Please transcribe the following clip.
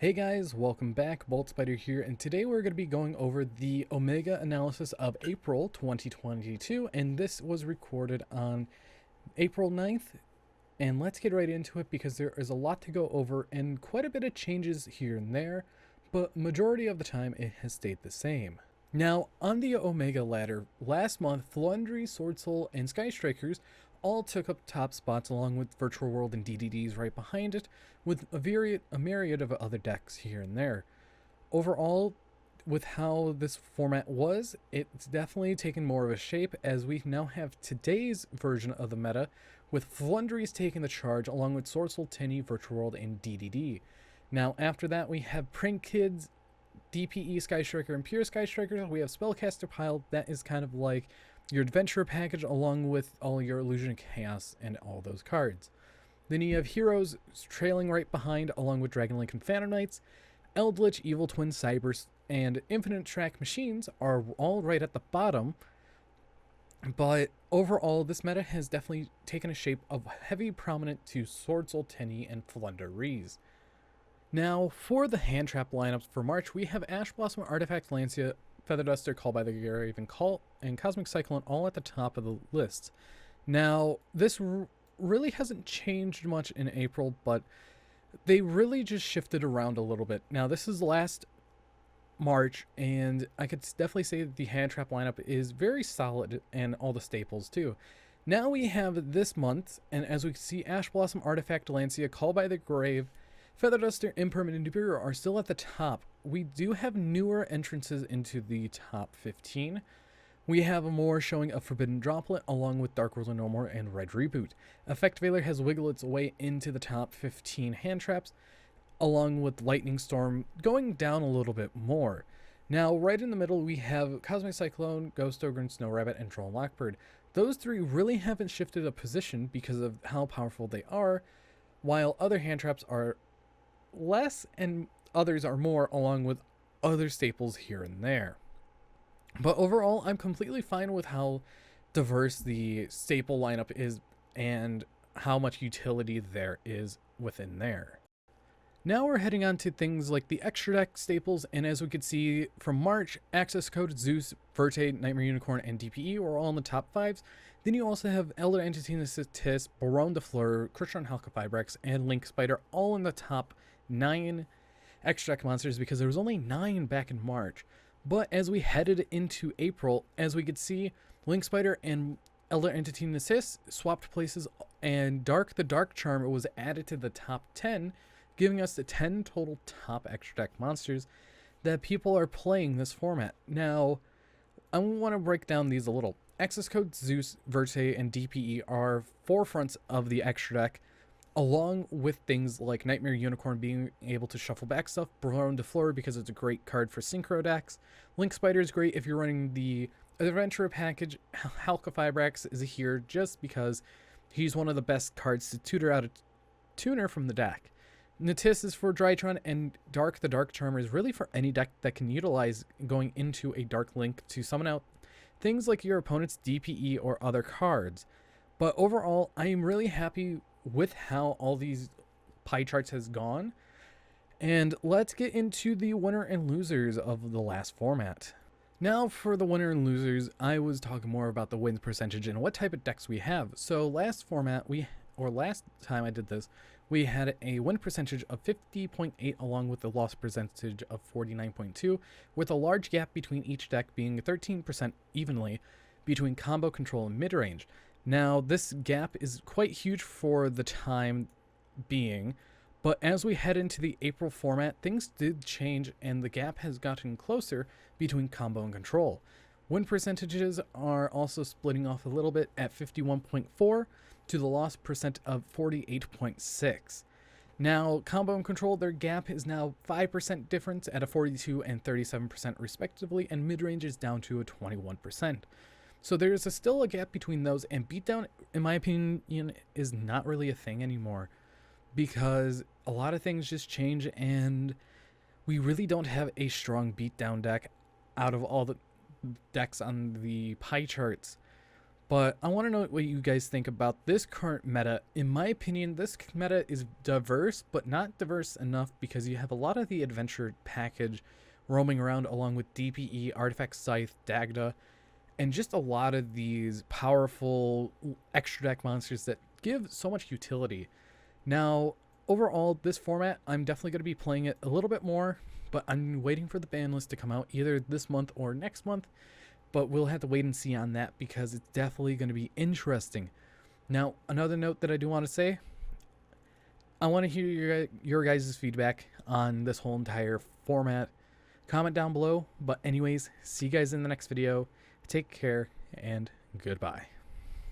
Hey guys, welcome back. Bolt Spider here, and today we're going to be going over the Omega analysis of April 2022, and this was recorded on April 9th. And let's get right into it because there is a lot to go over and quite a bit of changes here and there, but majority of the time it has stayed the same. Now, on the Omega ladder, last month, Flundry, Sword Soul, and Sky Strikers all took up top spots along with Virtual World and DDDs right behind it, with a myriad of other decks here and there. Overall, with how this format was, it's definitely taken more of a shape as we now have today's version of the meta, with Flundries taking the charge along with Sword Soul, Tinny, Virtual World, and DDD. Now after that we have Prank Kids, DPE Sky Striker, and Pure Sky Strikers. We have Spellcaster Pile, that is kind of like your adventure package along with all your Illusion Chaos and all those cards. Then you have Heroes trailing right behind along with Dragonlink and Phantom Knights. Eldritch, Evil Twin, Cybers, and Infinite Track Machines are all right at the bottom. But overall, this meta has definitely taken a shape of heavy prominent to Sword Soul, Tinny, and Flundries. Now, for the hand trap lineups for March, we have Ash Blossom, Artifact Lancia, Feather Duster, Call by the Grave, and Cosmic Cyclone all at the top of the list. Now, this really hasn't changed much in April, but they really just shifted around a little bit. Now, this is last March, and I could definitely say that the hand trap lineup is very solid, and all the staples too. Now we have this month, and as we can see, Ash Blossom, Artifact Lancia, Call by the Grave, Feather Duster, Impermanent Superior are still at the top. We do have newer entrances into the top 15. We have more showing a Forbidden Droplet along with Dark Ruler No More and Red Reboot. Effect Veiler has wiggled its way into the top 15 hand traps, along with Lightning Storm going down a little bit more. Now, right in the middle, we have Cosmic Cyclone, Ghost Ogre, and Snow Rabbit, and Troll and Lockbird. Those three really haven't shifted a position because of how powerful they are, while other hand traps are less and others are more, along with other staples here and there. But overall, I'm completely fine with how diverse the staple lineup is and how much utility there is within there. Now we're heading on to things like the extra deck staples, and as we could see from March, Access Code, Zeus, Verte, Nightmare Unicorn, and DPE were all in the top 5s. Then you also have Elder Entity Tis, Baron de Fleur, Crushon Halka-Vibrex, and Link Spider all in the top 9 extra deck monsters because there was only 9 back in March. But as we headed into April, as we could see, Link Spider and Elder Entity Tis swapped places, and the Dark Charm was added to the top 10, giving us the 10 total top extra deck monsters that people are playing this format. Now, I want to break down these a little. Access Code, Zeus, Verte, and DPE are forefronts of the extra deck, along with things like Nightmare Unicorn being able to shuffle back stuff, Baron de Fleur because it's a great card for synchro decks. Link Spider is great if you're running the Adventurer package. Halka-Vibrex is here just because he's one of the best cards to tutor out a tuner from the deck. Natis is for Drytron, and the Dark Charmer is really for any deck that can utilize going into a Dark Link to summon out things like your opponent's DPE or other cards. But overall, I am really happy with how all these pie charts has gone. And let's get into the winner and losers of the last format. Now for the winner and losers, I was talking more about the win percentage and what type of decks we have. So last time I did this, we had a win percentage of 50.8 along with a loss percentage of 49.2, with a large gap between each deck being 13% evenly between combo, control, and mid-range. Now, this gap is quite huge for the time being, but as we head into the April format, things did change and the gap has gotten closer between combo and control. Win percentages are also splitting off a little bit at 51.4 to the loss percent of 48.6. Now, combo and control, their gap is now 5% difference at a 42 and 37% respectively, and mid-range is down to a 21%. So there's still a gap between those, and beatdown, in my opinion, is not really a thing anymore because a lot of things just change, and we really don't have a strong beatdown deck out of all the decks on the pie charts. But I want to know what you guys think about this current meta. In my opinion, this meta is diverse, but not diverse enough because you have a lot of the adventure package roaming around along with DPE, Artifact Scythe, Dagda, and just a lot of these powerful extra deck monsters that give so much utility. Now, overall, this format, I'm definitely going to be playing it a little bit more, but I'm waiting for the ban list to come out either this month or next month. But we'll have to wait and see on that because it's definitely going to be interesting. Now, another note that I do want to say, I want to hear your guys' feedback on this whole entire format. Comment down below. But anyways, see you guys in the next video. Take care and goodbye.